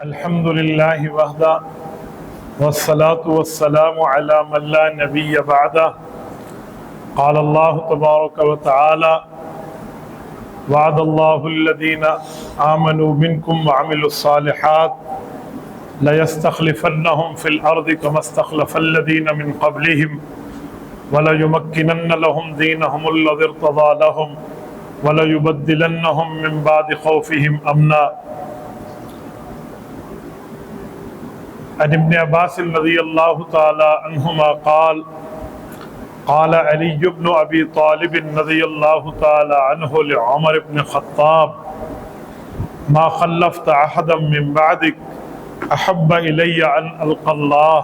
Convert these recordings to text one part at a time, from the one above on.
الحمد للہ وحدہ والصلاة والسلام علی من لا نبی بعدہ قال اللہ تبارک وتعالی وعد اللہ الذین آمنوا منکم وعملوا الصالحات لیستخلفنہم فی الارض کما استخلف الذین من قبلہم وليمكنن لهم دینہم الذی ارتضى لهم وليبدلنہم من بعد خوفہم امنا۔ عن ابن عباس رضی اللہ تعالی عنہما قال قال علی بن ابی طالب رضی اللہ تعالی عنہ لعمر بن خطاب ما خلفت احدا من بعدك احب الی ان القى اللہ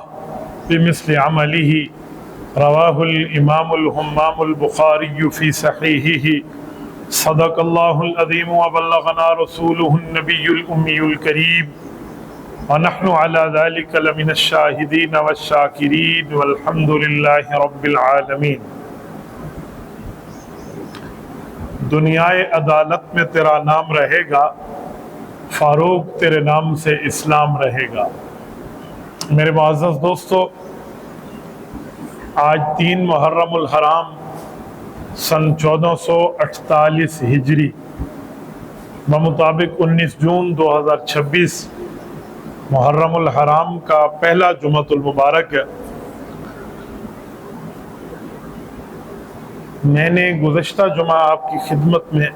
بمثل عمله رواہ الامام الہمام البخاری فی صحیحہ۔ صدق اللہ العظیم وبلغنا رسولہ النبی الامی الکریم ونحن على ذلك لمن الشاہدین والشاکرین والحمد للہ رب العالمین۔ دنیائے عدالت میں تیرا نام رہے گا، فاروق تیرے نام سے اسلام رہے گا۔ میرے معزز دوستو، آج 3 محرم الحرام سن 1448 ہجری بمطابق 19 جون 2026 محرم الحرام کا پہلا جمعۃ المبارک ہے۔ میں نے گزشتہ جمعہ آپ کی خدمت میں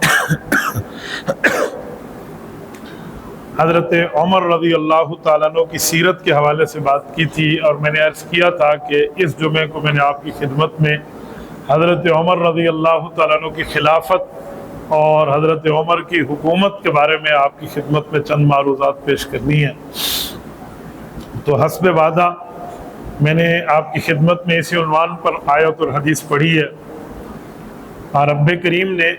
حضرت عمر رضی اللہ تعالیٰ عنہ کی سیرت کے حوالے سے بات کی تھی، اور میں نے عرض کیا تھا کہ اس جمعے کو میں نے آپ کی خدمت میں حضرت عمر رضی اللہ تعالیٰ عنہ کی خلافت اور حضرت عمر کی حکومت کے بارے میں آپ کی خدمت میں چند معروضات پیش کرنی ہیں۔ تو حسب وعدہ میں نے آپ کی خدمت میں اسی عنوان پر آیت اور حدیث پڑھی ہے، اور رب کریم نے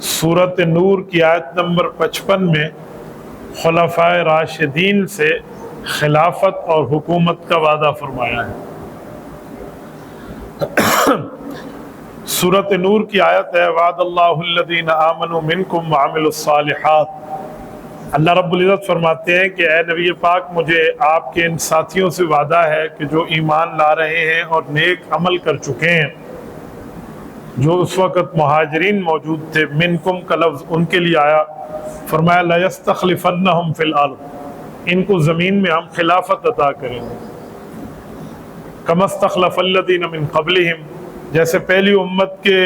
سورۃ نور کی آیت نمبر 55 میں خلفائے راشدین سے خلافت اور حکومت کا وعدہ فرمایا ہے۔ سورۃ نور کی آیت ہے وعد اللہ الذین آمنوا منکم وعملوا الصالحات۔ اللہ رب العزت فرماتے ہیں کہ اے نبی پاک، مجھے آپ کے ان ساتھیوں سے وعدہ ہے کہ جو ایمان لا رہے ہیں اور نیک عمل کر چکے ہیں۔ جو اس وقت مہاجرین موجود تھے، منکم کا لفظ ان کے لیے آیا، فرمایا لیستخلفنہم فی الارض، ان کو زمین میں ہم خلافت عطا کریں گے، کما استخلف الذین من قبلہم، جیسے پہلی امت کے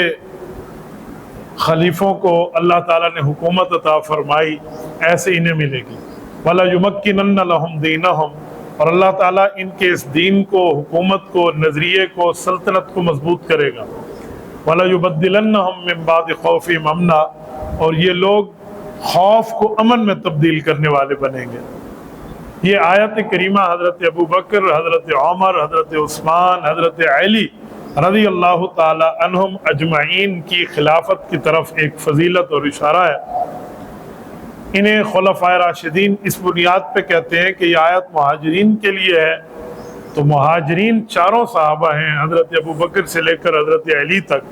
خلیفوں کو اللہ تعالیٰ نے حکومت عطا فرمائی، ایسے انہیں ملے گی۔ وَلَيُمَكِّنَنَّ لَهُمْ دِينَهُمْ، اور اللہ تعالیٰ ان کے اس دین کو، حکومت کو، نظریے کو، سلطنت کو مضبوط کرے گا۔ وَلَيُبَدِّلَنَّهُمْ مِنْ بَعْدِ خَوْفِهِمْ أَمْنًا، اور یہ لوگ خوف کو امن میں تبدیل کرنے والے بنیں گے۔ یہ آیت کریمہ حضرت ابو بکر، حضرت عمر، حضرت عثمان، حضرت علی رضی اللہ تعالی عنہم اجمعین کی خلافت کی طرف ایک فضیلت اور اشارہ ہے۔ انہیں خلفائے راشدین اس بنیاد پہ کہتے ہیں کہ یہ آیت مہاجرین کے لیے ہے، تو مہاجرین چاروں صحابہ ہیں، حضرت ابو بکر سے لے کر حضرت علی تک۔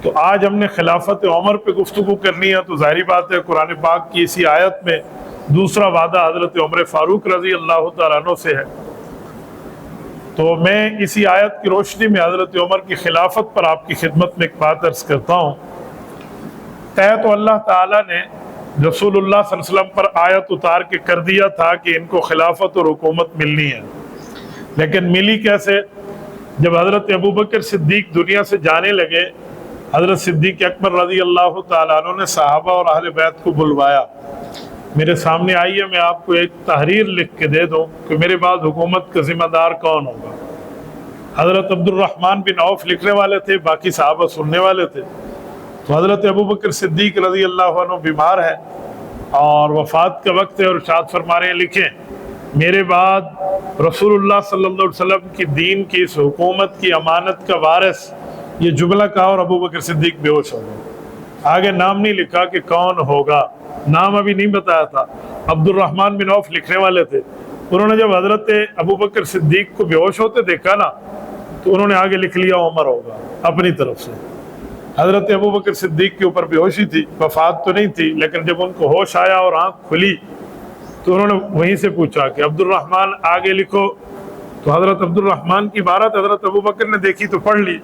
تو آج ہم نے خلافت عمر پہ گفتگو کرنی ہے، تو ظاہری بات ہے قرآن پاک کی اسی آیت میں دوسرا وعدہ حضرت عمر فاروق رضی اللہ تعالیٰ عنہ سے ہے۔ تو میں اسی آیت کی روشنی میں حضرت عمر کی خلافت پر آپ کی خدمت میں ایک بات عرض کرتا ہوں۔ طے تو اللہ تعالیٰ نے رسول اللہ صلی اللہ علیہ وسلم پر آیت اتار کے کر دیا تھا کہ ان کو خلافت اور حکومت ملنی ہے، لیکن ملی کیسے؟ جب حضرت ابو بکر صدیق دنیا سے جانے لگے، حضرت صدیق اکبر رضی اللہ تعالیٰ عنہ نے صحابہ اور اہل بیت کو بلوایا، میرے سامنے آئیے میں آپ کو ایک تحریر لکھ کے دے دوں کہ میرے بعد حکومت کا ذمہ دار کون ہوگا۔ حضرت عبد الرحمن بن عوف لکھنے والے تھے، باقی صحابہ سننے والے تھے۔ تو حضرت ابو بکر صدیق رضی اللہ عنہ بیمار ہے اور وفات کا وقت ہے، اور ارشاد فرما رہے ہیں لکھیں میرے بعد رسول اللہ صلی اللہ علیہ وسلم کی دین کی اس حکومت کی امانت کا وارث، یہ جملہ کہا اور ابو بکر صدیق بے ہوش ہو گئے۔ آگے نام نہیں لکھا کہ کون ہوگا، نام ابھی نہیں بتایا تھا۔ عبد الرحمن بن عوف لکھنے والے تھے، انہوں نے جب حضرت ابو بکر صدیق کو بے ہوش ہوتے دیکھا نا، تو انہوں نے آگے لکھ لیا عمر ہوگا اپنی طرف سے۔ حضرت ابو بکر صدیق کے اوپر بے ہوشی تھی، وفات تو نہیں تھی، لیکن جب ان کو ہوش آیا اور آنکھ کھلی تو انہوں نے وہیں سے پوچھا کہ عبد الرحمن آگے لکھو. تو حضرت عبد الرحمن کی عبارت حضرت ابو بکر نے دیکھی تو پڑھ لی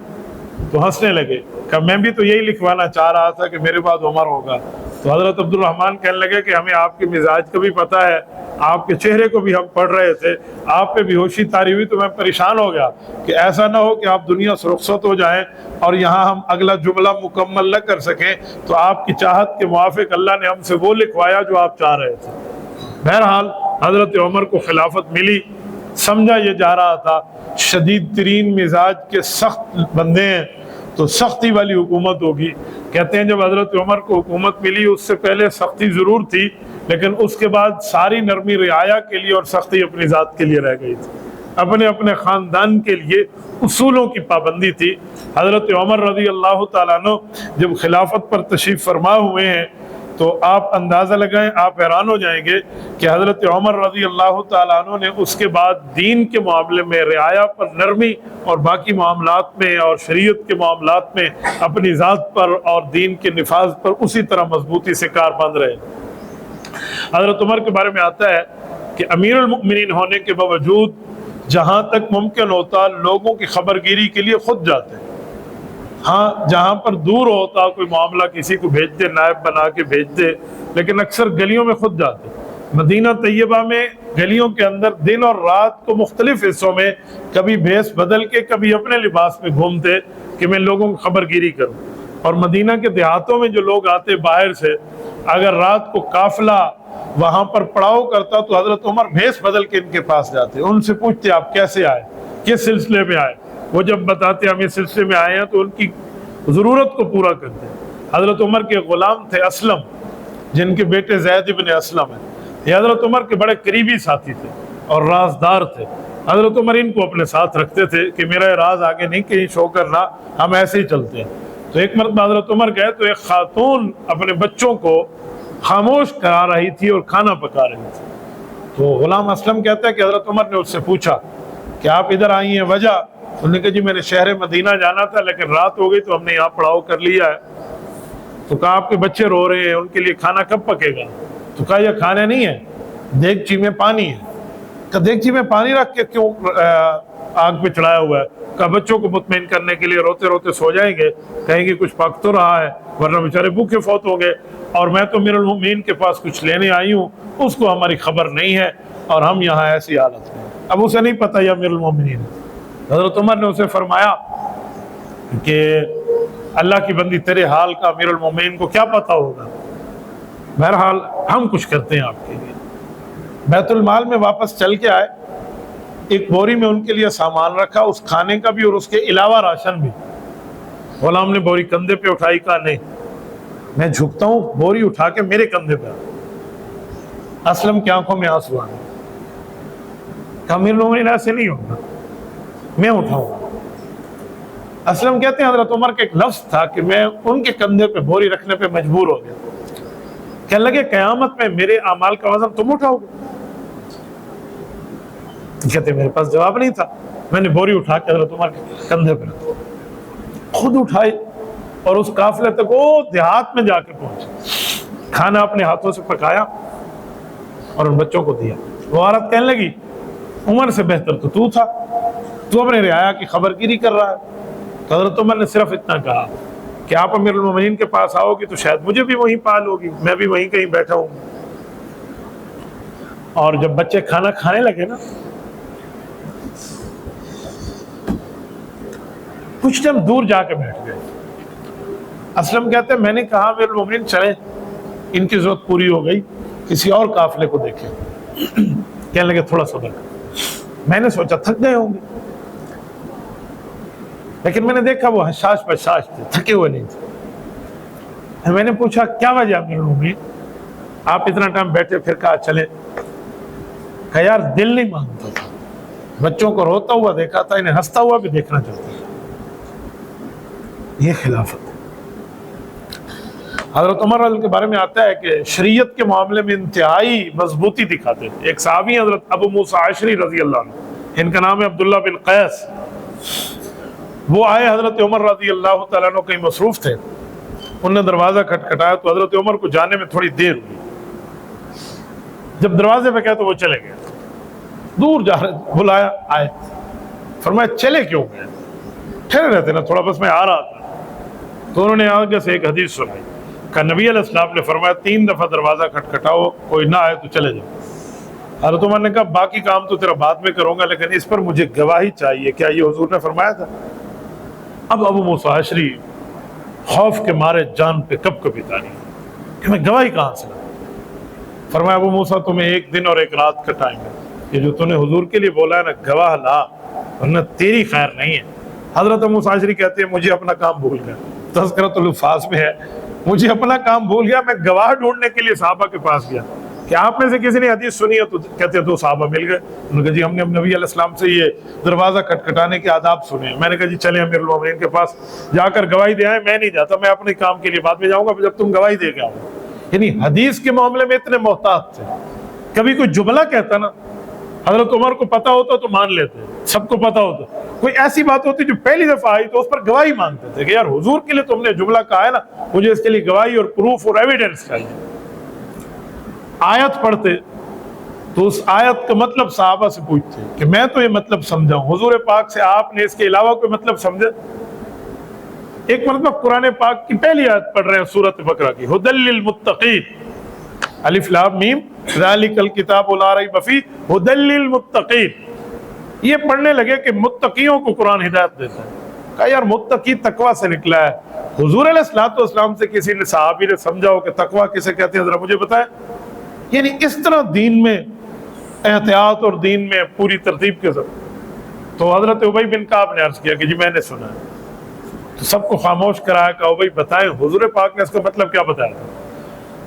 تو ہنسنے لگے. کہ میں بھی تو یہی لکھوانا چاہ رہا تھا کہ میرے بعد عمر ہوگا. تو حضرت عبد الرحمن کہنے لگے کہ ہمیں آپ کے مزاج کا بھی پتہ ہے, آپ کے چہرے کو بھی ہم پڑھ رہے تھے, آپ پہ بے ہوشی طاری ہوئی تو میں پریشان ہو گیا کہ ایسا نہ ہو کہ آپ دنیا سے رخصت ہو جائیں اور یہاں ہم اگلا جملہ مکمل نہ کر سکیں. تو آپ کی چاہت کے موافق اللہ نے ہم سے وہ لکھوایا جو آپ چاہ رہے تھے. بہرحال حضرت عمر کو خلافت ملی. سمجھا یہ جا رہا تھا شدید ترین مزاج کے سخت بندے ہیں تو سختی والی حکومت ہوگی. کہتے ہیں جب حضرت عمر کو حکومت ملی اس سے پہلے سختی ضرور تھی, لیکن اس کے بعد ساری نرمی رعایا کے لیے اور سختی اپنی ذات کے لیے رہ گئی تھی. اپنے اپنے خاندان کے لیے اصولوں کی پابندی تھی. حضرت عمر رضی اللہ تعالیٰ عنہ جب خلافت پر تشریف فرما ہوئے ہیں تو آپ اندازہ لگائیں, آپ حیران ہو جائیں گے کہ حضرت عمر رضی اللہ تعالیٰ عنہ نے اس کے بعد دین کے معاملے میں رعایا پر نرمی اور باقی معاملات میں اور شریعت کے معاملات میں اپنی ذات پر اور دین کے نفاذ پر اسی طرح مضبوطی سے کار بند رہے. حضرت عمر کے بارے میں آتا ہے کہ امیر المؤمنین ہونے کے باوجود جہاں تک ممکن ہوتا لوگوں کی خبرگیری کے لیے خود جاتے. ہاں جہاں پر دور ہوتا کوئی معاملہ کسی کو بھیجتے, نائب بنا کے بھیجتے, لیکن اکثر گلیوں میں خود جاتے. مدینہ طیبہ میں گلیوں کے اندر دن اور رات کو مختلف حصوں میں کبھی بھیس بدل کے کبھی اپنے لباس میں گھومتے کہ میں لوگوں کی خبرگیری کروں. اور مدینہ کے دیہاتوں میں جو لوگ آتے باہر سے, اگر رات کو قافلہ وہاں پر پڑاؤ کرتا تو حضرت عمر بھیس بدل کے ان کے پاس جاتے, ان سے پوچھتے آپ کیسے آئے, کس سلسلے میں آئے. وہ جب بتاتے ہم اس سلسلے میں آئے ہیں تو ان کی ضرورت کو پورا کرتے. حضرت عمر کے غلام تھے اسلم, جن کے بیٹے زید ابن اسلم ہیں. یہ حضرت عمر کے بڑے قریبی ساتھی تھے اور رازدار تھے. حضرت عمر ان کو اپنے ساتھ رکھتے تھے کہ میرا راز آگے نہیں کہیں شو کرنا, ہم ایسے ہی چلتے ہیں. تو ایک مرتبہ حضرت عمر گئے تو ایک خاتون اپنے بچوں کو خاموش کرا رہی تھی اور کھانا پکا رہی تھی. تو غلام اسلم کہتا ہے کہ حضرت عمر نے اس سے پوچھا کہ آپ ادھر آئی ہیں, وجہ؟ انہوں نے کہا جی میں نے شہر مدینہ جانا تھا لیکن رات ہو گئی تو ہم نے یہاں پڑاؤ کر لیا ہے. تو کہا آپ کے بچے رو رہے ہیں, ان کے لیے کھانا کب پکے گا؟ تو کہا یہ کھانے نہیں ہے, دیگچی میں پانی ہے. کہا دیگچی میں پانی رکھ کے کیوں آگ پہ چڑھایا ہوا ہے؟ کہا بچوں کو مطمئن کرنے کے لیے روتے روتے سو جائیں گے, کہیں گے کچھ پک تو رہا ہے, ورنہ بیچارے بھوکے فوت ہوں گے. اور میں تو امیر المؤمنین کے پاس کچھ لینے آئی ہوں, اس کو ہماری خبر نہیں ہے اور ہم یہاں ایسی حالت میں. اب اسے نہیں پتہ یہ امیر المؤمنین. حضرت عمر نے اسے فرمایا کہ اللہ کی بندی تیرے حال کا امیر المؤمنین کو کیا پتہ ہوگا, بہرحال ہم کچھ کرتے ہیں آپ کے لیے. بیت المال میں واپس چل کے آئے, ایک بوری میں ان کے لیے سامان رکھا, اس کھانے کا بھی اور اس کے علاوہ راشن بھی. غلام نے بوری کندھے پہ اٹھائی, کہا نہیں میں جھکتا ہوں, بوری اٹھا کے میرے کندھے پہ. اسلم کی آنکھوں میں آنسو آئے. کہا امیر المؤمنین ایسے نہیں ہوگا, میں اٹھاؤں. اسلم کہتے ہیں حضرت عمر کا ایک لفظ تھا کہ میں ان کے کندھے پہ بوری رکھنے پہ مجبور ہو گیا. کہنے لگے قیامت میں میرے اعمال کا وزن تم اٹھاؤ گے؟ کہتے میرے پاس جواب نہیں تھا, میں نے بوری اٹھا کے حضرت عمر کے کندھے پہ رکھی, خود اٹھائی اور اس قافلے تک وہ دیہات میں جا کے پہنچے. کھانا اپنے ہاتھوں سے پکایا اور ان بچوں کو دیا. وہ عورت کہنے لگی عمر سے بہتر تو تھا, تو اپنے رعایا کی خبرگیری کر رہا ہے. تو حضرت عمر نے صرف اتنا کہا کہ آپ امیر المؤمنین کے پاس آؤ گی تو شاید مجھے بھی وہیں پال ہوگی, میں بھی وہیں کہیں بیٹھا ہوں. اور جب بچے کھانا کھانے لگے نا, کچھ ٹائم دور جا کے بیٹھ گئے. اسلم کہتے ہیں میں نے کہا امیر المؤمنین چلیں, ان کی ضرورت پوری ہو گئی, کسی اور قافلے کو دیکھیں. کہنے لگے تھوڑا صبر. میں نے سوچا تھک گئے ہوں گے, لیکن میں نے دیکھا وہ حشاش بشاش تھے, تھکے ہوئے نہیں تھے. میں نے پوچھا کیا وجہ امیر المؤمنین, آپ اتنا ٹائم بیٹھے؟ پھر کہا چلے. کہا یار دل نہیں مانتا تھا, بچوں کو روتا ہوا دیکھا تھا, انہیں ہنستا ہوا بھی دیکھنا چاہتا تھا. یہ خلافت. حضرت عمر کے بارے میں آتا ہے کہ شریعت کے معاملے میں انتہائی مضبوطی دکھاتے تھے. ایک صحابی حضرت ابو موسیٰ عشری رضی اللہ عنہ, ان کا نام ہے عبداللہ بن قیس. وہ آئے حضرت عمر رضی اللہ تعالیٰ عنہ کہیں مصروف تھے. انہوں نے دروازہ کھٹکھٹایا تو حضرت عمر کو جانے میں تھوڑی دیر ہوئی. جب دروازے پہ گئے تو وہ چلے گئے، دور جا رہے، بلایا آئے، فرمایا چلے کیوں گئے؟ ٹھہرے رہتے نا تھوڑا، بس میں آ رہا تھا۔ تو انہوں نے آگے سے ایک حدیث سنائی کہ نبی علیہ السلام نے فرمایا 3 دفعہ دروازہ کھٹکھٹاؤ، کوئی نہ آئے تو چلے جاؤ۔ حضرت عمر نے کہا باقی کام تو تیرا بعد میں کروں گا، لیکن اس پر مجھے گواہی چاہیے، کیا یہ حضور نے فرمایا تھا؟ اب ابو موسیٰ اشعری خوف کے مارے جان پہ کب کبھی تاری کہ میں گواہی کہاں سے لاؤں؟ فرمایا ابو موسیٰ تمہیں 1 دن اور 1 رات کا ٹائم ہے، یہ جو تو نے حضور کے لیے بولا ہے نا، گواہ لا ورنہ تیری خیر نہیں ہے۔ حضرت ابو موسیٰ اشعری کہتے ہیں مجھے اپنا کام بھول گیا، تذکرۃ الحفاظ میں ہے، مجھے اپنا کام بھول گیا، میں گواہ ڈھونڈنے کے لیے صحابہ کے پاس گیا کہ آپ میں سے کسی نے حدیث سنی ہے؟ تو کہتے ہیں 2 صحابہ مل گئے، انہوں نے کہا جی ہم نے نبی علیہ السلام سے یہ دروازہ کھٹکھٹانے کے آداب سنے ہیں۔ میں نے کہا جی چلیں امیر المومنین کے پاس جا کر گواہی دے آئیں۔ میں نہیں جاتا، میں اپنے کام کے لیے بعد میں جاؤں گا جب تم گواہی دے کے آؤ۔ یعنی حدیث کے معاملے میں اتنے محتاط تھے، کبھی کوئی جملہ کہتا نا، حضرت عمر کو پتا ہوتا تو مان لیتے، سب کو پتا ہوتا، کوئی ایسی بات ہوتی جو پہلی دفعہ آئی تو اس پر گواہی مانگتے تھے کہ یار حضور کے لیے تم نے جملہ کہا ہے نا، مجھے اس کے لیے گواہی اور پروف اور ایویڈنس چاہیے۔ آیت پڑھتے تو اس آیت کا مطلب صحابہ سے پوچھتے کہ میں تو یہ مطلب سمجھاؤں، حضور پاک سے آپ نے اس کے علاوہ کوئی مطلب سمجھے؟ ایک مرتبہ قرآن پاک کی پہلی آیت پڑھ رہے ہیں سورۃ بقرہ کی، ھدی للمتقین، الف لام میم ذالک الکتاب لا ریب فیہ ھدی للمتقین، یہ پڑھنے لگے کہ متقیوں کو قرآن ہدایت دیتا ہے۔ کہا یار متقی تقوی سے نکلا ہے، حضور علیہ الصلوۃ والسلام سے کسی نے صحابی نے سمجھا ہو کہ تقوی کسے کہتے ہیں، ذرا مجھے بتائیں۔ یعنی اس طرح دین میں احتیاط اور دین میں پوری ترتیب کے ساتھ۔ تو حضرت ابی بن کعب نے عرض کیا کہ جی میں نے سنا ہے، تو سب کو خاموش کرایا کہ ابی بتائیں حضور پاک نے اس کا مطلب کیا بتایا تھا؟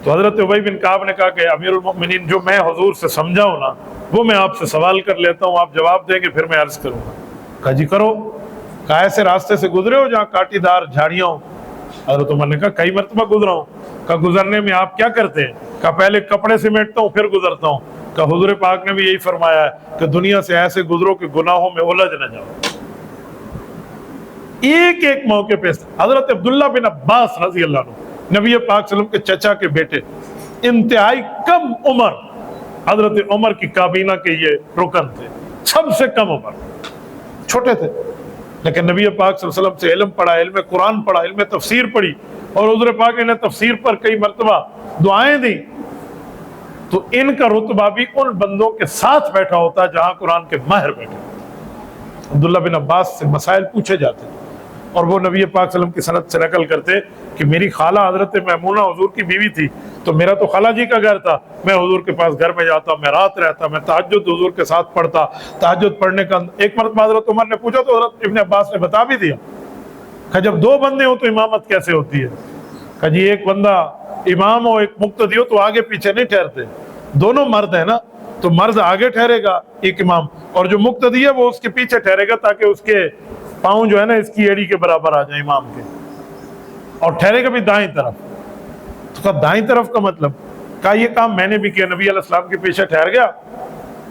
تو حضرت ابی بن کعب نے کہا کہ امیر المؤمنین جو میں حضور سے سمجھا ہوں نا وہ میں آپ سے سوال کر لیتا ہوں، آپ جواب دیں گے پھر میں عرض کروں گا۔ کہا جی کرو۔ کہا ایسے راستے سے گزرے ہو جہاں کاٹی دار جھاڑیاں ہوں؟ حضرت عمر نے کہا کئی مرتبہ گزرا ہوں۔ کہا گزرنے میں آپ کیا کرتے ہیں؟ کہا پہلے کپڑے سمیٹتا ہوں پھر گزرتا ہوں۔ کہا حضور پاک نے بھی یہی فرمایا ہے کہ دنیا سے ایسے گزرو کہ گناہوں میں الجھ نہ جاؤ۔ ایک ایک موقع پہ حضرت عبداللہ بن عباس رضی اللہ عنہ، نبی پاک صلی اللہ علیہ وسلم کے چچا کے بیٹے، انتہائی کم عمر، حضرت عمر کی کابینہ کے یہ رکن تھے، سب سے کم عمر، چھوٹے تھے، لیکن نبی پاک صلی اللہ علیہ وسلم سے علم پڑھا، علم قرآن پڑھا، علم تفسیر پڑھی، اور حضور پاک نے تفسیر پر کئی مرتبہ دعائیں دی۔ تو ان کا رتبہ بھی ان بندوں کے ساتھ بیٹھا ہوتا جہاں قرآن کے ماہر بیٹھے۔ عبداللہ بن عباس سے مسائل پوچھے جاتے اور وہ نبی پاک صلی اللہ علیہ وسلم کی سند سے نقل کرتے کہ میری خالہ حضرت میمونہ حضور کی بیوی تھی، تو میرا تو خالہ جی کا گھر تھا، میں حضور کے پاس گھر میں جاتا، میں رات رہتا، میں تہجد حضور کے ساتھ پڑھتا۔ تہجد پڑھنے کا ایک مرتبہ حضرت عمر نے پوچھا تو حضرت ابن عباس نے بتا بھی دیا کہ جب 2 بندے ہوں تو امامت کیسے ہوتی ہے؟ کہ جی ایک بندہ امام ہو ایک مقتدی ہو تو آگے پیچھے نہیں ٹھہرتے، دونوں مرد ہیں نا، تو مرد آگے ٹھہرے گا ایک امام، اور جو مقتدی ہے وہ اس کے پیچھے ٹھہرے گا تاکہ اس کے پاؤں جو ہے نا اس کی ایڑی کے برابر آ جائیں امام کے، اور ٹھہرے گا بھی دائیں طرف۔ تو کہا دائیں طرف کا مطلب؟ کہا یہ کام میں نے بھی کیا، نبی علیہ السلام کے پیچھے ٹھہر گیا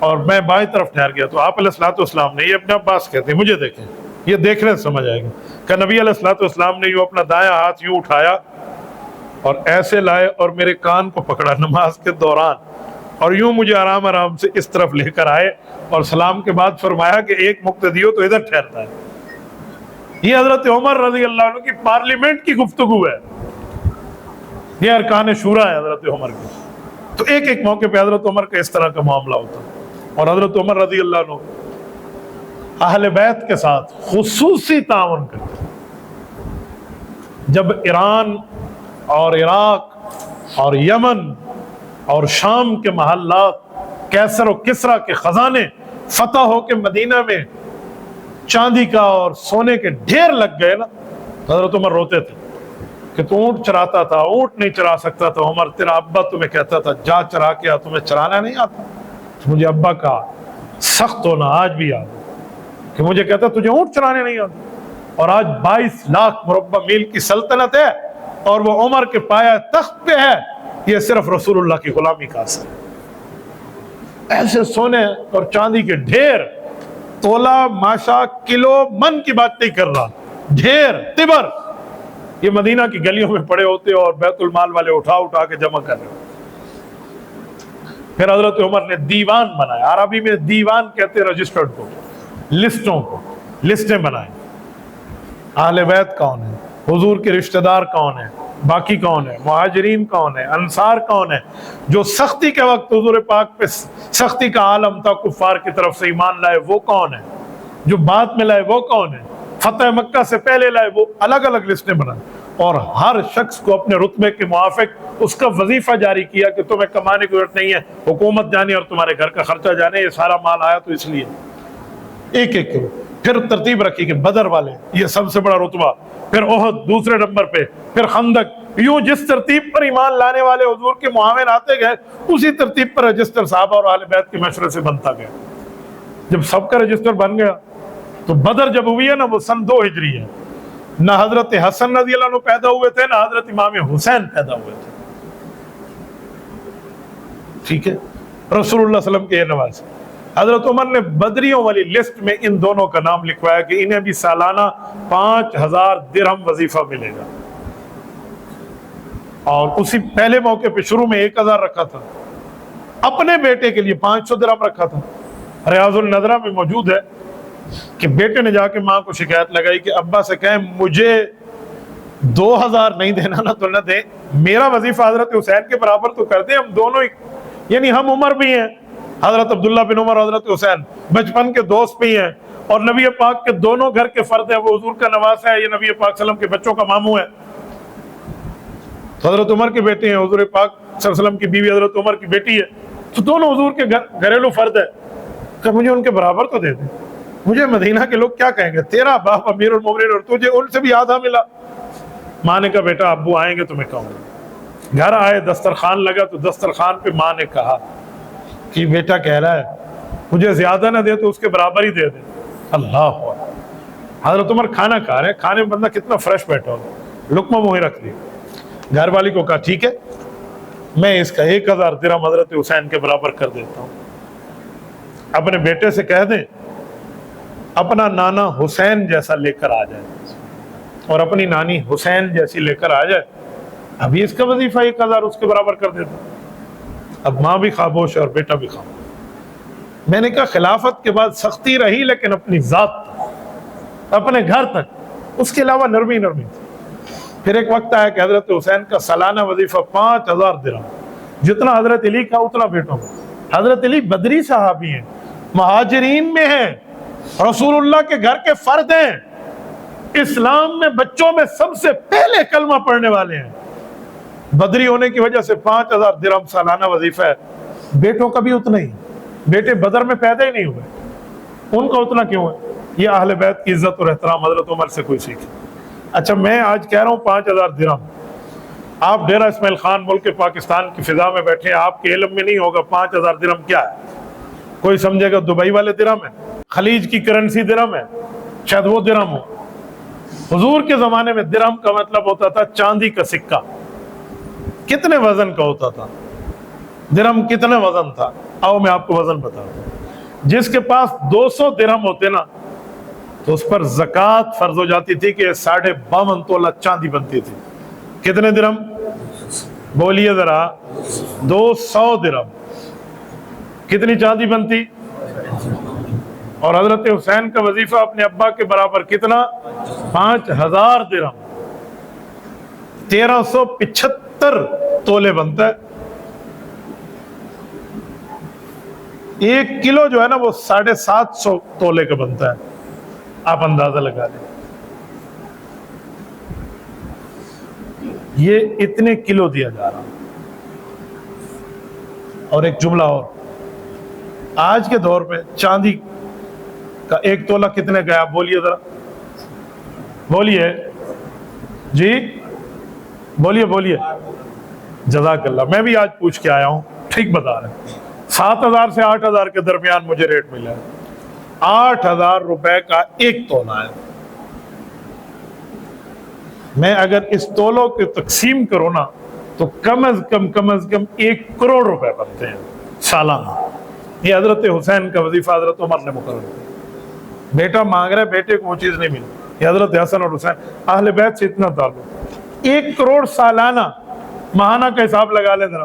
اور میں بائیں طرف ٹھہر گیا۔ تو آپ علیہ الصلوۃ والسلام نے، یہ ابن عباس کہتے ہیں، مجھے دیکھیں، یہ دیکھنے سے سمجھ آئے گا کہ نبی علیہ الصلوۃ والسلام نے یوں اپنا دایاں ہاتھ یوں اٹھایا اور ایسے لائے اور میرے کان کو پکڑا نماز کے دوران، اور یوں مجھے آرام آرام سے اس طرف لے کر آئے، اور سلام کے بعد فرمایا کہ ایک مقتدی ہو تو ادھر ٹھہرتا ہے۔ یہ حضرت عمر رضی اللہ عنہ کی پارلیمنٹ کی گفتگو ہے، یہ ارکان شورا ہے حضرت عمر کی۔ تو ایک ایک موقع پہ حضرت عمر کا اس طرح کا معاملہ ہوتا، اور حضرت عمر رضی اللہ عنہ اہل بیت کے ساتھ خصوصی تعاون کرتے۔ جب ایران اور عراق اور یمن اور شام کے محلات کیسر و کسرا کے خزانے فتح ہو کے مدینہ میں چاندی کا اور سونے کے ڈھیر لگ گئے نا، حضرت عمر روتے تھے کہ تو اونٹ چراتا تھا، اونٹ نہیں چرا سکتا تھا عمر، تیرا ابا تمہیں کہتا تھا جا چرا کے آ، تمہیں چرانا نہیں آتا؟ مجھے ابا کا سخت ہونا آج بھی یاد ہے کہ مجھے کہتا تجھے اونٹ چرانے نہیں آتا، اور آج 22 لاکھ مربع میل کی سلطنت ہے اور وہ عمر کے پایا تخت پہ ہے، یہ صرف رسول اللہ کی غلامی کا اثر ہے۔ ایسے سونے اور چاندی کے ڈھیر، تولا، ماشا، کلو، من کی بات نہیں کر رہا، ڈھیر، تبر، یہ مدینہ کی گلیوں میں پڑے ہوتے اور بیت المال والے اٹھا اٹھا کے جمع کر رہے۔ پھر حضرت عمر نے دیوان بنایا، عربی میں دیوان کہتے ہیں رجسٹرڈ کو، لسٹوں کو، لسٹیں بنائیں، اہل بیت کون ہے، حضور کے رشتہ دار کون ہیں، باقی کون ہے، مہاجرین کون ہے، انصار کون ہے، جو سختی کے وقت حضور پاک پہ سختی کا عالم تھا، کفار کی طرف سے ایمان لائے وہ کون ہے، جو بعد میں لائے وہ کون ہے، فتح مکہ سے پہلے لائے وہ، الگ الگ لسٹیں بنائیں، اور ہر شخص کو اپنے رتبے کے موافق اس کا وظیفہ جاری کیا کہ تمہیں کمانے کی ضرورت نہیں ہے، حکومت جانی اور تمہارے گھر کا خرچہ جانے، یہ سارا مال آیا تو اس لیے ایک ایک کرو۔ پھر ترتیب رکھی کہ بدر والے یہ سب سے بڑا رتبہ، پھر احد دوسرے نمبر پہ، پھر خندق، یوں جس ترتیب پر ایمان لانے والے حضور کے معاون آتے گئے اسی ترتیب پر رجسٹر صحابہ اور اہل بیت کے مشورے سے بنتا گیا۔ جب سب کا رجسٹر بن گیا تو بدر جب ہوئی ہے نا وہ سن 2 ہجری ہے، نہ حضرت حسن رضی اللہ عنہ پیدا ہوئے تھے نہ حضرت امام حسین پیدا ہوئے تھے، ٹھیک ہے، رسول اللہ صلی اللہ علیہ وسلم کے یہ نواز۔ حضرت عمر نے بدریوں والی لسٹ میں ان دونوں کا نام لکھوایا کہ انہیں بھی سالانہ 5000 درہم وظیفہ ملے گا، اور اسی پہلے موقع پہ شروع میں 1000 رکھا تھا، اپنے بیٹے کے لیے 500 درہم رکھا تھا۔ ریاض النظرہ میں موجود ہے کہ بیٹے نے جا کے ماں کو شکایت لگائی کہ ابا سے کہیں مجھے 2000 نہیں دینا نا تو نہ دے، میرا وظیفہ حضرت حسین کے برابر تو کر دیں، ہم دونوں یعنی ہم عمر بھی ہیں، حضرت عبداللہ بن عمر اور حضرت حسین بچپن کے دوست بھی ہیں، اور نبی پاک کے دونوں گھر کے فرد ہیں، وہ حضور کا نواز ہے، یہ نبی پاک صلی اللہ علیہ وسلم کے بچوں کا ماموں ہے، تو حضرت عمر کے بیٹے ہیں، حضور پاک صلی اللہ علیہ وسلم کی بیوی حضرت عمر کی بیٹی ہے، تو دونوں حضور کے گھریلو فرد ہے، کہ مجھے ان کے برابر تو دے دیں، مجھے مدینہ کے لوگ کیا کہیں گے، تیرا باپ امیر المومنین اور تجھے ان سے بھی آدھا ملا۔ ماں نے کہا بیٹا ابو آئیں گے تو میں کہوں گا۔ گھر آئے، دسترخوان لگا تو دسترخوان پہ ماں نے کہا کہ بیٹا کہہ رہا ہے مجھے زیادہ نہ دے تو اس کے برابر ہی دے دے۔ اللہ حضرت عمر کھانا کھا رہے ہیں، کھانے میں بندہ کتنا فریش بیٹھا ہو، لقمہ منہ رکھ دی، گھر والی کو کہا ٹھیک ہے میں اس کا 1000 درہم حضرت حسین کے برابر کر دیتا ہوں، اپنے بیٹے سے کہہ دیں اپنا نانا حسین جیسا لے کر آ جائے اور اپنی نانی حسین جیسی لے کر آ جائے، ابھی اس کا وظیفہ 1000 اس کے برابر کر دیتا۔ اب ماں بھی خاموش اور بیٹا بھی خاموش۔ میں نے کہا خلافت کے بعد سختی رہی لیکن اپنی ذات تک، اپنے گھر تک، اس کے علاوہ نرمی نرمی تھی۔ پھر ایک وقت آیا کہ حضرت حسین کا سالانہ وظیفہ 5000 درہم، جتنا حضرت علی کا اتنا بیٹوں کا۔ حضرت علی بدری صحابی ہیں، مہاجرین میں ہیں، رسول اللہ کے گھر کے فرد ہیں، اسلام میں بچوں میں سب سے پہلے کلمہ پڑھنے والے ہیں، بدری ہونے کی وجہ سے 5000 درہم سالانہ وظیفہ ہے۔ بیٹوں کا بھی اتنا ہی، بیٹے بدر میں پیدا ہی نہیں ہوئے، ان کا اتنا کیوں ہے؟ یہ اہل بیت کی عزت اور احترام حضرت عمر سے کوئی سیکھے۔ اچھا میں آج کہہ رہا ہوں 5000 درہم، آپ ڈیرہ اسماعیل خان ملک پاکستان کی فضا میں بیٹھے، آپ کے علم میں نہیں ہوگا 5000 درہم کیا ہے، کوئی سمجھے گا دبئی والے درہم ہے، خلیج کی کرنسی درہم ہے، شاید وہ درہم ہو۔ حضور کے زمانے میں درہم کا مطلب ہوتا تھا چاندی کا سکہ، کتنے وزن کا ہوتا تھا درہم، کتنے وزن تھا، آؤ میں آپ کو وزن بتا دوں۔ جس کے پاس 200 درہم ہوتے نا تو اس پر زکوٰۃ فرض ہو جاتی تھی کہ 52.5 تولہ چاندی بنتی تھی۔ کتنے درہم بولیے ذرا؟ 200 درہم، کتنی چاندی بنتی؟ اور حضرت حسین کا وظیفہ اپنے ابا کے برابر کتنا؟ 5000 درہم، 1375 تولے بنتا ہے۔ 1 کلو جو ہے نا وہ 750 تولے کا بنتا ہے، آپ اندازہ لگا لیں۔ یہ اتنے کلو دیا جا رہا۔ اور ایک جملہ اور، آج کے دور پہ چاندی کا 1 تولہ کتنے گیا؟ بولیے ذرا، بولیے جی، بولیے بولیے، جزاک اللہ۔ میں بھی آج پوچھ کے آیا ہوں، ٹھیک بتا رہے ہیں، 7000 سے 8000 کے درمیان مجھے ریٹ ملا ہے۔ 8000 روپے کا 1 تولہ ہے۔ میں اگر اس تولوں کی تقسیم کروں نا تو کم از کم 1 کروڑ روپے بنتے ہیں سالانہ۔ یہ حضرت حسین کا وظیفہ حضرت عمر نے مقرر کیا۔ بیٹا مانگ رہا ہے، بیٹے کو وہ چیز نہیں ملی۔ یہ حضرت حسن اور حسین اہل بیت سے اتنا تعلق، 1 کروڑ سالانہ، ماہانہ کا حساب لگا لیں ذرا،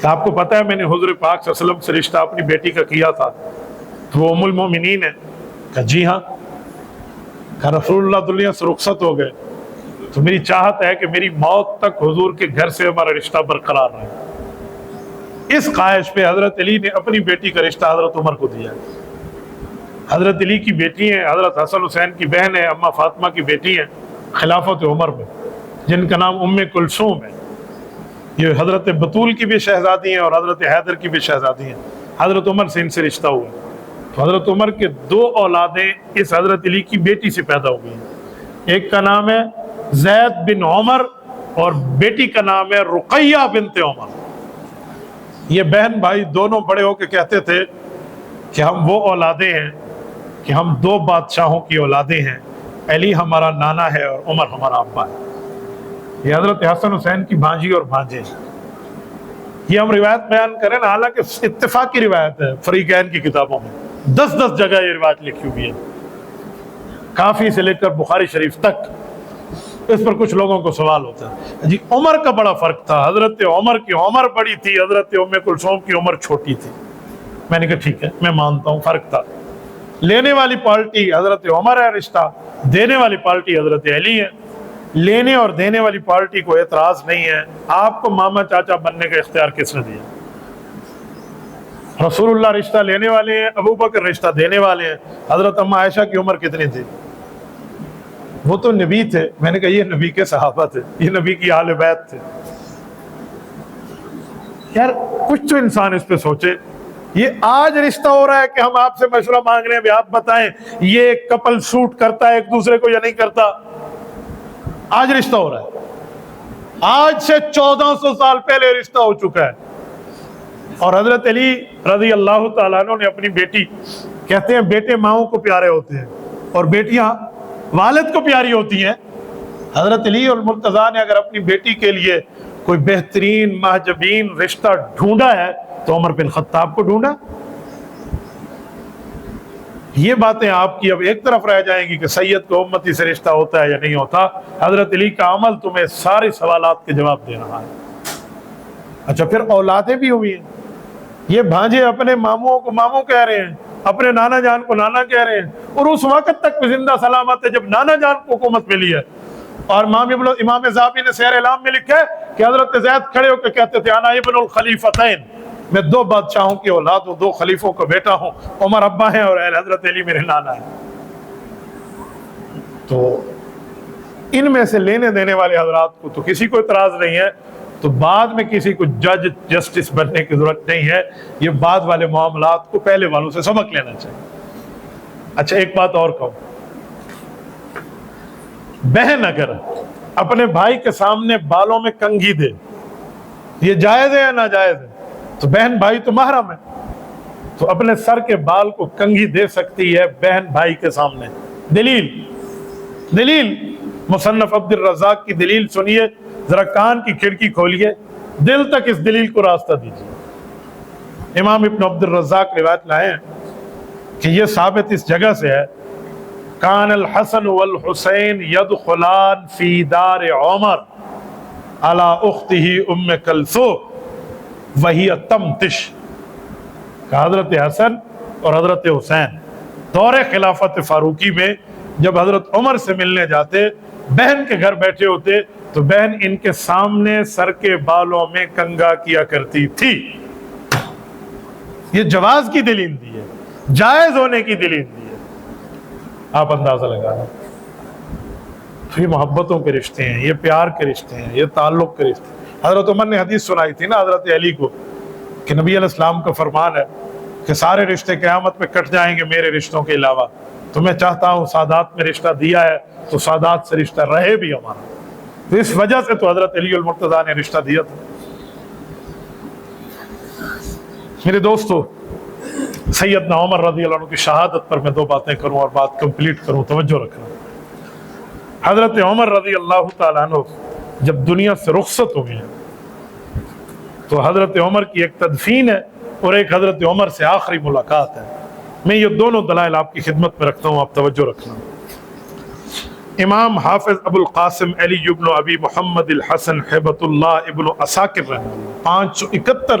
کہ آپ کو پتہ ہے میں نے حضور پاک صلی اللہ علیہ وسلم سے رشتہ اپنی بیٹی کا کیا تھا، تو وہ ام المومنین ہے؟ کہا جی ہاں۔ کہا رسول اللہ دنیا سے رخصت ہو گئے تو میری چاہت ہے کہ میری موت تک حضور کے گھر سے ہمارا رشتہ برقرار رہے۔ اس خواہش پہ حضرت علی نے اپنی بیٹی کا رشتہ حضرت عمر کو دیا ہے۔ حضرت علی کی بیٹی ہیں، حضرت حسن حسین کی بہن ہے، اماں فاطمہ کی بیٹی ہیں خلافت عمر میں، جن کا نام ام کلثوم ہے۔ یہ حضرت بطول کی بھی شہزادی ہیں اور حضرت حیدر کی بھی شہزادی ہیں۔ حضرت عمر سے ان سے رشتہ ہوا، تو حضرت عمر کے 2 اولادیں اس حضرت علی کی بیٹی سے پیدا ہو گئی ہیں۔ ایک کا نام ہے زید بن عمر اور بیٹی کا نام ہے رقیہ بنت عمر۔ یہ بہن بھائی دونوں بڑے ہو کے کہتے تھے کہ ہم وہ اولادیں ہیں کہ ہم 2 بادشاہوں کی اولادیں ہیں، علی ہمارا نانا ہے اور عمر ہمارا ابا ہے۔ یہ حضرت حسن حسین کی بھانجی اور بھانجے ہیں۔ یہ ہم روایت بیان کریں نا، حالانکہ اتفاقی روایت ہے فریقین کی کتابوں میں 10 جگہ یہ روایت لکھی ہوئی ہے، کافی سے لے کر بخاری شریف تک۔ اس پر کچھ لوگوں کو سوال ہوتا ہے جی عمر کا بڑا فرق تھا، حضرت عمر کی عمر بڑی تھی، حضرت ام کلثوم کی عمر چھوٹی تھی۔ میں نے کہا ٹھیک ہے، میں مانتا ہوں فرق تھا، لینے والی پارٹی حضرت عمر ہے، رشتہ دینے والی پارٹی حضرت علی ہے۔ لینے اور دینے والی پارٹی کو اعتراض نہیں ہے، آپ کو ماما چاچا بننے کا اختیار کس نے دیا؟ رسول اللہ رشتہ لینے والے ہیں، ابو بکر رشتہ دینے والے ہیں۔ حضرت اماں عائشہ کی عمر کتنی تھی؟ وہ تو نبی تھے۔ میں نے کہا یہ نبی کے صحابہ تھے، یہ نبی کی اہل بیت تھے۔ یار کچھ تو انسان اس پہ سوچے۔ یہ آج رشتہ ہو رہا ہے کہ ہم آپ سے مشورہ مانگ رہے ہیں، بھی آپ بتائیں یہ کپل سوٹ کرتا ہے ایک دوسرے کو یا نہیں کرتا؟ آج رشتہ ہو رہا ہے، آج سے 1400 سال پہلے رشتہ ہو چکا ہے۔ اور حضرت علی رضی اللہ تعالیٰ عنہ نے اپنی بیٹی، کہتے ہیں بیٹے ماؤں کو پیارے ہوتے ہیں اور بیٹیاں والد کو پیاری ہوتی ہیں۔ حضرت علی اور مرتضیٰ نے اگر اپنی بیٹی کے لیے کوئی بہترین محجبین رشتہ ڈھونڈا ہے تو عمر بن خطاب کو ڈھونڈا۔ یہ باتیں آپ کی اب ایک طرف رہ جائیں گی کہ سید کو امتی سے رشتہ ہوتا ہے یا نہیں ہوتا۔ حضرت علی کا عمل تمہیں سارے سوالات کے جواب دے رہا ہے۔ اچھا پھر اولادیں بھی ہوئی ہیں، یہ بھانجے اپنے ماموں کو ماموں کہہ رہے ہیں، اپنے نانا جان کو نانا کہہ رہے ہیں، اور اس وقت تک زندہ سلامت ہے جب نانا جان کو حکومت ملی ہے۔ اور امام ذہبی نے سیر اعلام میں لکھا ہے کہ حضرت زید کھڑے ہو کے کہتے تھے انا ابن الخلیفتین، میں 2 بادشاہوں کی اولاد ہوں، 2 خلیفوں کا بیٹا ہوں، عمر ابا ہیں اور حضرت علی میرے نانا ہیں۔ تو ان میں سے لینے دینے والے حضرات کو تو کسی کو اعتراض نہیں ہے، تو بعد میں کسی کو جج جسٹس بننے کی ضرورت نہیں ہے، یہ بعد والے معاملات کو پہلے والوں سے سبق لینا چاہیے۔ اچھا ایک بات اور کہوں، بہن اگر اپنے بھائی کے سامنے بالوں میں کنگھی دے، یہ جائز ہے یا ناجائز ہے؟ تو بہن بھائی تو محرم ہے، تو اپنے سر کے بال کو کنگھی دے سکتی ہے بہن بھائی کے سامنے۔ دلیل مصنف عبد الرزاق کی دلیل سنیے، ذرا کان کی کھڑکی کھولیے، دل تک اس دلیل کو راستہ دیجیے۔ امام ابن عبد الرزاق روایت لائے ہیں کہ یہ ثابت اس جگہ سے ہے، کان الحسن والحسین یدخلان فی دار عمر علی اختہ ام کلثوم وہی تمتش، کہ حضرت حسن اور حضرت حسین دور خلافت فاروقی میں جب حضرت عمر سے ملنے جاتے، بہن کے گھر بیٹھے ہوتے تو بہن ان کے سامنے سر کے بالوں میں کنگھا کیا کرتی تھی۔ یہ جواز کی دلیل دی ہے، جائز ہونے کی دلیل دی ہے۔ آپ اندازہ لگا لیں، یہ محبتوں کے رشتے ہیں، یہ پیار کے رشتے ہیں، یہ تعلق کے رشتے ہیں۔ حضرت عمر نے حدیث سنائی تھی نا حضرت علی کو کہ نبی علیہ السلام کا فرمان ہے کہ سارے رشتے قیامت میں کٹ جائیں گے میرے رشتوں کے علاوہ، تو میں چاہتا ہوں سادات میں رشتہ دیا ہے تو سادات سے رشتہ رہے بھی ہمارا، تو اس وجہ سے تو حضرت علی المرتضیٰ نے رشتہ دیا تھا۔ میرے دوستو، سیدنا عمر رضی اللہ عنہ کی شہادت پر میں 2 باتیں کروں اور بات کمپلیٹ کروں، توجہ رکھنا۔ حضرت عمر رضی اللہ تعالیٰ عنہ جب دنیا سے رخصت ہو گئے تو حضرت عمر کی ایک تدفین ہے اور ایک حضرت عمر سے آخری ملاقات ہے۔ میں یہ دونوں دلائل آپ کی خدمت میں رکھتا ہوں، آپ توجہ رکھنا۔ امام حافظ ابو القاسم علی ابن ابی محمد الحسن ہیبت اللہ ابن عساکر رحمہ اللہ 571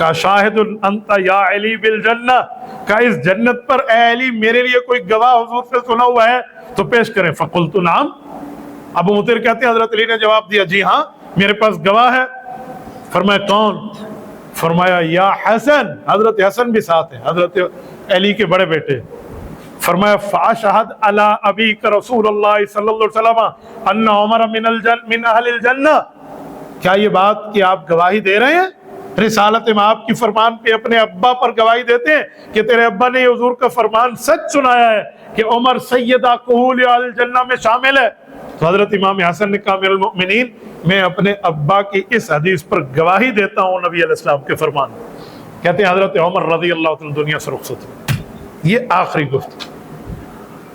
کا شاہد انت یا علی بالجنہ، کا اس جنت پر اے علی میرے لیے کوئی گواہ حضور سے سنا ہوا ہے تو پیش کریں۔ فقلت نعم، ابو مطر کہتے ہیں حضرت علی نے جواب دیا جی ہاں میرے پاس گواہ ہے۔ فرمایا کون؟ فرمایا یا حسن، حضرت حسن بھی ساتھ ہیں، حضرت علی کے بڑے بیٹے۔ فرمایا فاشہد علی ابیک رسول اللہ صلی اللہ علیہ وسلم ان عمر من اہل الجنہ، کیا یہ بات کہ آپ گواہی دے رہے ہیں رسالت میں آپ کی فرمان پہ اپنے ابا پر گواہی دیتے ہیں کہ تیرے ابا نے حضور کا فرمان سچ سنایا ہے کہ عمر سیدہ کہول اہل الجنہ میں شامل ہے؟ تو حضرت امام حسن نے کہا امیر المؤمنین میں اپنے ابا کی اس حدیث پر گواہی دیتا ہوں نبی علیہ السلام کے فرمان۔ کہتے ہیں حضرت عمر رضی اللہ عنہ دنیا سے رخصت ہوئے۔ یہ آخری گفت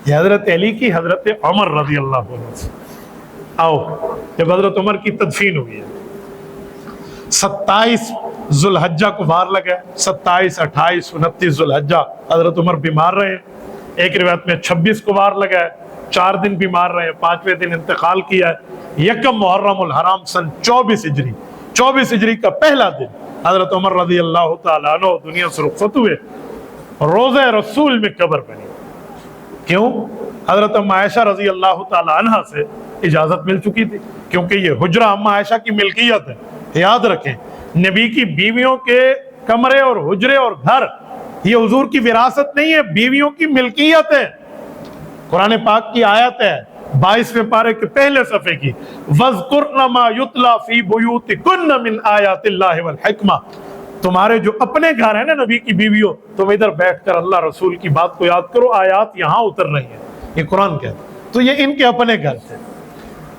یہ حضرت علی کی حضرت عمر رضی اللہ عنہ سے۔ آؤ جب حضرت عمر کی تدفین ہوئی ہے 27 ذوالحجہ کو بار لگا، 27 28 29 ذوالحجہ حضرت عمر بیمار رہے، ایک روایت میں 26 کو بار لگا ہے، 4 دن بیمار رہے، 5ویں دن انتقال کیا ہے۔ یکم محرم الحرام سن 24 ہجری کا پہلا دن حضرت عمر رضی اللہ تعالیٰ عنہ دنیا سے رخصت ہوئے، روضہ رسول میں قبر بنی۔ کیوں؟ حضرت ام عائشہ رضی اللہ تعالیٰ عنہ سے اجازت مل چکی تھی، کیونکہ یہ حجرہ ام عائشہ کی ملکیت ہے۔ یاد رکھیں نبی کی بیویوں کے کمرے اور حجرے اور گھر یہ حضور کی وراثت نہیں ہے، بیویوں کی ملکیت ہے۔ قرآن پاک کی آیت ہے 22ویں پارے کے پہلے صفحے کی، وَاذْكُرْنَ مَا يُتْلَى فِي بُيُوتِكُنَّ مِنْ آیَاتِ اللَّهِ وَالْحِکْمَةِ، تمہارے جو اپنے گھر ہیں نا نبی کی بیویوں، تم ادھر بیٹھ کر اللہ رسول کی بات کو یاد کرو، آیات یہاں اتر رہی ہیں، یہ قرآن کہتا ہے۔ تو یہ ان کے اپنے گھر تھے،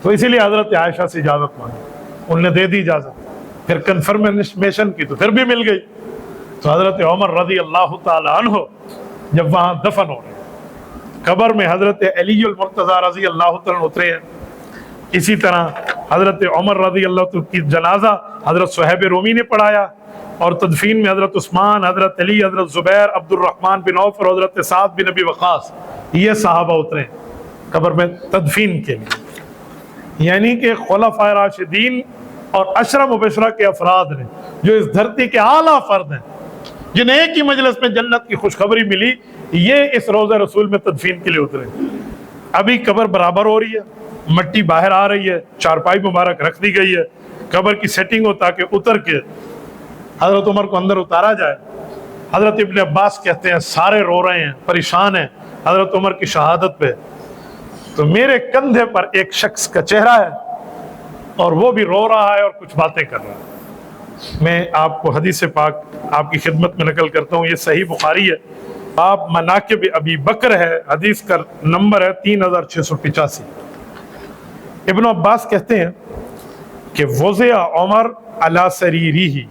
تو اسی لیے حضرت عائشہ سے اجازت مانگی، انہوں نے دے دی اجازت، پھر کنفرمیشن کی تو پھر بھی مل گئی۔ تو حضرت عمر رضی اللہ تعالی عنہ جب وہاں دفن ہو رہے ہیں، قبر میں حضرت علی المرتضیٰ رضی اللہ تعالیٰ عنہ اترے ہیں۔ اسی طرح حضرت عمر رضی اللہ تعالیٰ کی جنازہ حضرت صہیب رومی نے پڑھایا، اور تدفین میں حضرت عثمان، حضرت علی، حضرت زبیر، عبد الرحمن بن عوف اور حضرت سعد بن ابی وقاص یہ صحابہ اترے ہیں قبر میں تدفین کے لیے۔ یعنی کہ خلفائے راشدین اور عشرہ مبشرہ کے افراد نے جو اس دھرتی کے اعلیٰ فرد ہیں، جنہیں ایک ہی مجلس میں جنت کی خوشخبری ملی، یہ اس روضہ رسول میں تدفین کے لیے اترے۔ ابھی قبر برابر ہو رہی ہے، مٹی باہر آ رہی ہے، چارپائی مبارک رکھ دی گئی ہے، قبر کی سیٹنگ ہو تاکہ اتر کے حضرت عمر کو اندر اتارا جائے۔ حضرت ابن عباس کہتے ہیں سارے رو رہے ہیں، پریشان ہیں حضرت عمر کی شہادت پہ، تو میرے کندھے پر ایک شخص کا چہرہ ہے اور وہ بھی رو رہا ہے اور کچھ باتیں کر رہا ہے۔ میں آپ کو حدیث پاک آپ کی خدمت میں نقل کرتا ہوں، یہ صحیح بخاری ہے، آپ مناقب ابی بکر ہے، حدیث کا نمبر ہے 3685۔ ابن عباس کہتے ہیں کہ وضع عمر علی سریرہ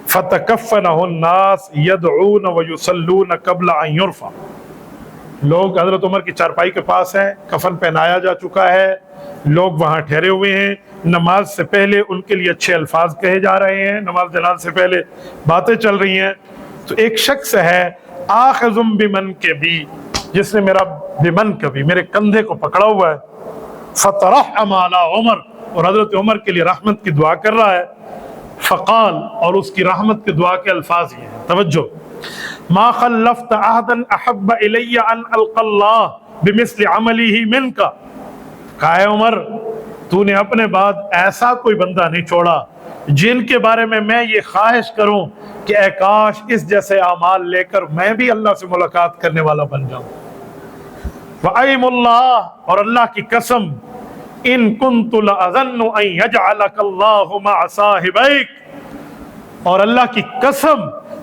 فتکفنہ الناس یدعون ویصلون قبل ان یرفع، لوگ حضرت عمر کی چارپائی کے پاس ہیں، کفن پہنایا جا چکا ہے، لوگ وہاں ٹھہرے ہوئے ہیں، نماز سے پہلے ان کے لیے اچھے الفاظ کہے جا رہے ہیں، نماز جنازہ سے پہلے باتیں چل رہی ہیں۔ تو ایک شخص ہے آخذ بمنکبی، جس نے میرا بمنکبی میرے کندھے کو پکڑا ہوا ہے، فترحم علی عمر، اور حضرت عمر کے لیے رحمت کی دعا کر رہا ہے۔ فقال، اور اس کی رحمت کی دعا کے الفاظ یہ ہیں، توجہ، ما خلفت عہدا احب الی ان القى اللہ بمثل عمله منک، کہا ہے عمر تو نے اپنے بعد ایسا کوئی بندہ نہیں چھوڑا جن کے بارے میں یہ خواہش کروں کہ اے کاش اس جیسے اعمال لے کر میں بھی اللہ سے ملاقات کرنے والا بن جاؤں۔ وَأَيْمُ اللَّهِ، اور اللہ کی قسم، ان كنت لأظن ان يجعلك الله مع صاحبيك، اور اللہ کی قسم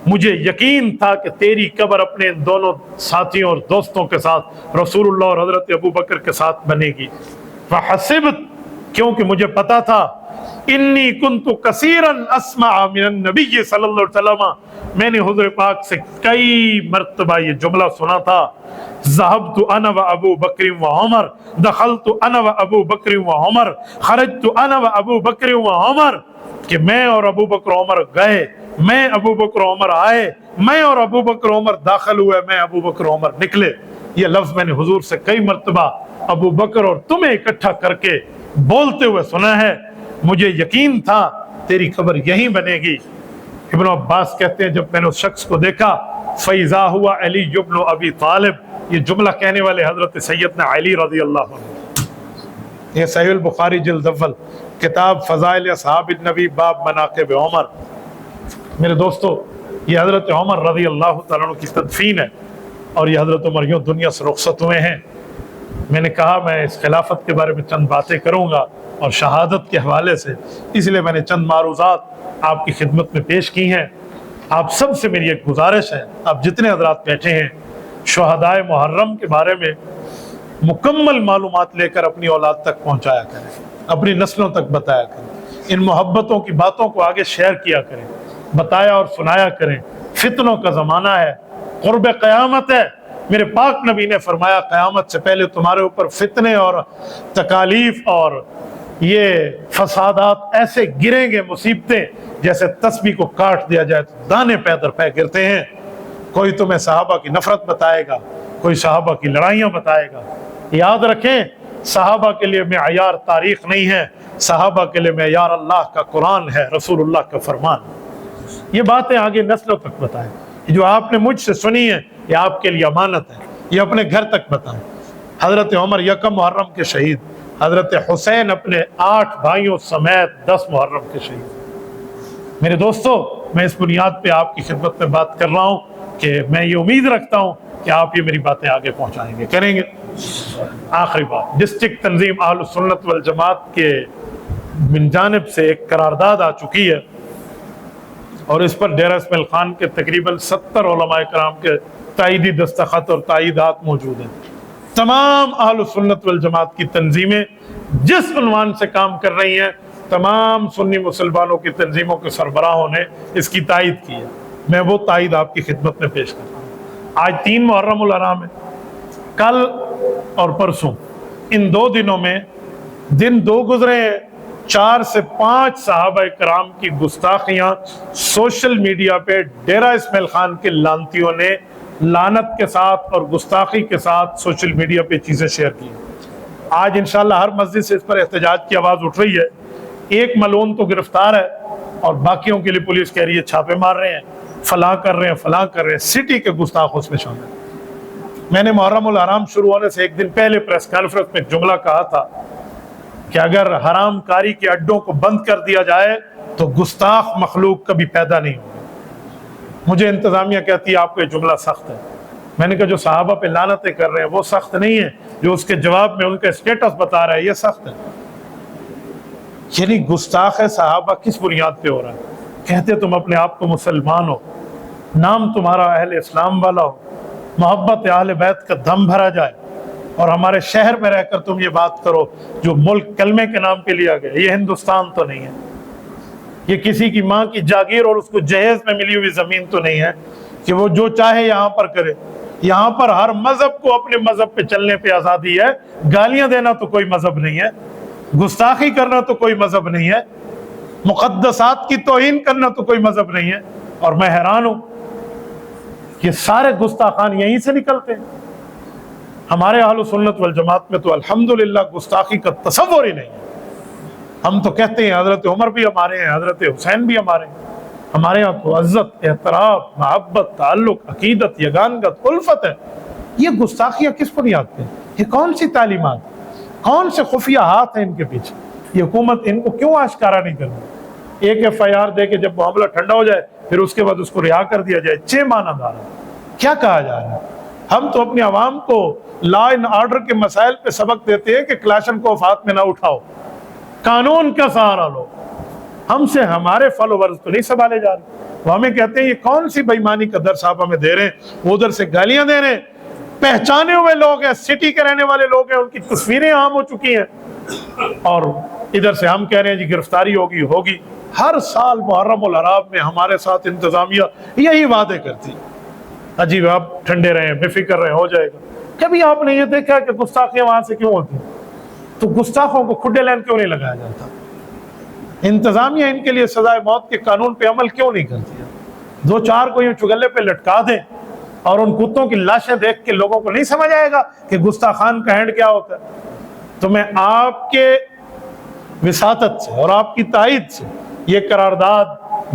مجھے یقین تھا کہ تیری قبر اپنے ان دونوں ساتھیوں اور دوستوں کے ساتھ رسول اللہ اور حضرت ابو بکر کے ساتھ بنے گی۔ فحسبت، کیونکہ مجھے پتا تھا، انی کنت کثیرا اسمع من النبی صلی اللہ علیہ وسلم، میں نے حضور پاک سے کئی مرتبہ یہ جملہ سنا تھا، ذهبت انا وابو بکر وعمر، دخلت انا وابو بکر وعمر، خرجت انا وابو بکر وعمر، کہ میں اور ابو بکر عمر گئے، میں ابو بکر عمر آئے، میں اور ابو بکر عمر داخل ہوئے، میں ابو بکر عمر نکلے۔ یہ لفظ میں نے حضور سے کئی مرتبہ ابو بکر اور تمہیں اکٹھا کر کے بولتے ہوئے سنا ہے، مجھے یقین تھا تیری قبر یہیں بنے گی۔ ابن عباس کہتے ہیں جب میں نے اس شخص کو دیکھا فیضا ہوا علی ابن ابی طالب، یہ جملہ کہنے والے حضرت سیدنا علی رضی اللہ عنہ، یہ صحیح البخاری جلد اول کتاب فضائل اصحاب النبی باب مناقب عمر۔ میرے دوستو یہ حضرت عمر رضی اللہ تعالیٰ عنہ کی تدفین ہے، اور یہ حضرت عمر یوں دنیا سے رخصت ہوئے ہیں۔ میں نے کہا میں اس خلافت کے بارے میں چند باتیں کروں گا اور شہادت کے حوالے سے، اس لیے میں نے چند معروضات آپ کی خدمت میں پیش کی ہیں۔ آپ سب سے میری ایک گزارش ہے، آپ جتنے حضرات بیٹھے ہیں شہدائے محرم کے بارے میں مکمل معلومات لے کر اپنی اولاد تک پہنچایا کریں، اپنی نسلوں تک بتایا کریں، ان محبتوں کی باتوں کو آگے شیئر کیا کریں، بتایا اور سنایا کریں۔ فتنوں کا زمانہ ہے، قرب قیامت ہے، میرے پاک نبی نے فرمایا قیامت سے پہلے تمہارے اوپر فتنے اور تکالیف اور یہ فسادات ایسے گریں گے، مصیبتیں جیسے تسبیح کو کاٹ دیا جائے تو دانے پے در پے گرتے ہیں۔ کوئی تمہیں صحابہ کی نفرت بتائے گا، کوئی صحابہ کی لڑائیاں بتائے گا۔ یاد رکھیں صحابہ کے لیے معیار تاریخ نہیں ہے، صحابہ کے لیے معیار اللہ کا قرآن ہے، رسول اللہ کا فرمان۔ یہ باتیں آگے نسلوں تک بتائیں، جو آپ نے مجھ سے سنی ہے یہ آپ کے لیے امانت ہے، یہ اپنے گھر تک بتائیں۔ حضرت عمر یکم محرم کے شہید، حضرت حسین اپنے 8 بھائیوں سمیت 10 محرم کے شہید۔ میرے دوستو میں اس بنیاد پہ آپ کی خدمت میں بات کر رہا ہوں کہ میں یہ امید رکھتا ہوں کہ آپ یہ میری باتیں آگے پہنچائیں گے، کریں گے۔ آخری بات، ڈسٹرکٹ تنظیم اہل سنت والجماعت کے من جانب سے ایک قرارداد آ چکی ہے، اور اس پر ڈیرہ اسماعیل خان کے تقریباً 70 علماء کرام کے تائیدی دستخط اور تائیدات موجود ہیں۔ تمام اہل سنت والجماعت کی تنظیمیں جس عنوان سے کام کر رہی ہیں، تمام سنی مسلمانوں کی تنظیموں کے سربراہوں نے اس کی تائید کی ہے۔ میں وہ تائید آپ کی خدمت میں پیش کرتا ہوں۔ آج 3 محرم الحرام ہے، کل اور پرسوں ان 2 دنوں میں دن 2 گزرے ہیں، 4 سے 5 صحابہ کرام کی گستاخیاں سوشل میڈیا پہ ڈیرہ اسماعیل خان کے لانتیوں نے لعنت کے ساتھ اور گستاخی کے ساتھ سوشل میڈیا پہ چیزیں شیئر کی۔ آج انشاءاللہ ہر مسجد سے اس پر احتجاج کی آواز اٹھ رہی ہے۔ ایک ملعون تو گرفتار ہے اور باقیوں کے لیے پولیس کہہ رہی ہے چھاپے مار رہے ہیں، فلاں کر رہے ہیں، فلاں کر رہے ہیں۔ سٹی کے گستاخ اس میں شامل ہیں۔ میں نے محرم الحرام شروع ہونے سے ایک دن پہلے پریس کانفرنس میں ایک جملہ کہا تھا کہ اگر حرام کاری کے اڈوں کو بند کر دیا جائے تو گستاخ مخلوق کبھی پیدا نہیں ہوگی۔ مجھے انتظامیہ کہتی ہے آپ کو یہ جملہ سخت ہے۔ میں نے کہا جو صحابہ پہ لعنتیں کر رہے ہیں وہ سخت نہیں ہے، جو اس کے جواب میں ان کا اسٹیٹس بتا رہا ہے یہ سخت ہے۔ یعنی گستاخ صحابہ کس بنیاد پہ ہو رہا ہے؟ کہتے تم اپنے آپ کو مسلمان ہو، نام تمہارا اہل اسلام والا ہو، محبت اہل بیت کا دم بھرا جائے، اور ہمارے شہر میں رہ کر تم یہ بات کرو جو ملک کلمے کے نام پہ لیا گیا۔ یہ ہندوستان تو نہیں ہے، یہ کسی کی ماں کی جاگیر اور اس کو جہیز میں ملی ہوئی زمین تو نہیں ہے کہ وہ جو چاہے یہاں پر کرے۔ یہاں پر ہر مذہب کو اپنے مذہب پہ چلنے پہ آزادی ہے۔ گالیاں دینا تو کوئی مذہب نہیں ہے، گستاخی کرنا تو کوئی مذہب نہیں ہے، مقدسات کی توہین کرنا تو کوئی مذہب نہیں ہے۔ اور میں حیران ہوں کہ سارے گستاخان یہیں سے نکلتے ہیں۔ ہمارے اہل سنت والجماعت میں تو الحمدللہ گستاخی کا تصور ہی نہیں ہے۔ ہم تو کہتے ہیں حضرت عمر بھی ہمارے ہیں، حضرت حسین بھی ہمارے ہیں۔ ہمارے یہاں تو عزت، احترام، محبت، تعلق، عقیدت، یگانگت، الفت ہے۔ یہ گستاخیاں کس بنیاد پہ؟ یہ کون سی تعلیمات، کون سے خفیہ ہاتھ ہیں ان کے پیچھے؟ یہ حکومت ان کو کیوں آشکارا نہیں کرتی؟ ایک FIR دے کے جب معاملہ ٹھنڈا ہو جائے پھر اس کے بعد اس کو رہا کر دیا جائے، 6 ماہ دار ہے۔ کیا کہا جا رہا ہے؟ ہم تو اپنی عوام کو لا اینڈ آرڈر کے مسائل پہ سبق دیتے ہیں کہ کلاشن کو ہاتھ میں نہ اٹھاؤ، قانون کا سہارا لو۔ ہم سے ہمارے فالوورز تو نہیں سنبھالے جا رہے، وہ ہمیں کہتے ہیں یہ کون سی بےایمانی کا درس آپ ہمیں دے رہے ہیں، وہ ادھر سے گالیاں دے رہے ہیں۔ پہچانے ہوئے لوگ ہیں، سٹی کے رہنے والے لوگ ہیں، ان کی تصویریں عام ہو چکی ہیں، اور ادھر سے ہم کہہ رہے ہیں جی گرفتاری ہوگی۔ ہر سال محرم الحرام میں ہمارے ساتھ انتظامیہ یہی وعدے کرتی، عجیب آپ ٹھنڈے رہیں، بے فکر رہیں، ہو جائے گا۔ کبھی آپ نے یہ دیکھا کہ گستاخیاں وہاں سے کیوں ہوتی ہیں؟ تو گستاخوں کو کھڈے لین کیوں نہیں لگایا جاتا؟ انتظامیہ ان کے لیے سزائے موت کے قانون پہ عمل کیوں نہیں کرتی ہے؟ 2-4 کو یوں چگلے پہ لٹکا دیں اور ان کتوں کی لاشیں دیکھ کے لوگوں کو نہیں سمجھ آئے گا کہ گستاخان کا ہینڈ کیا ہوتا ہے؟ تو میں آپ کے وساطت سے اور آپ کی تائید سے یہ قرارداد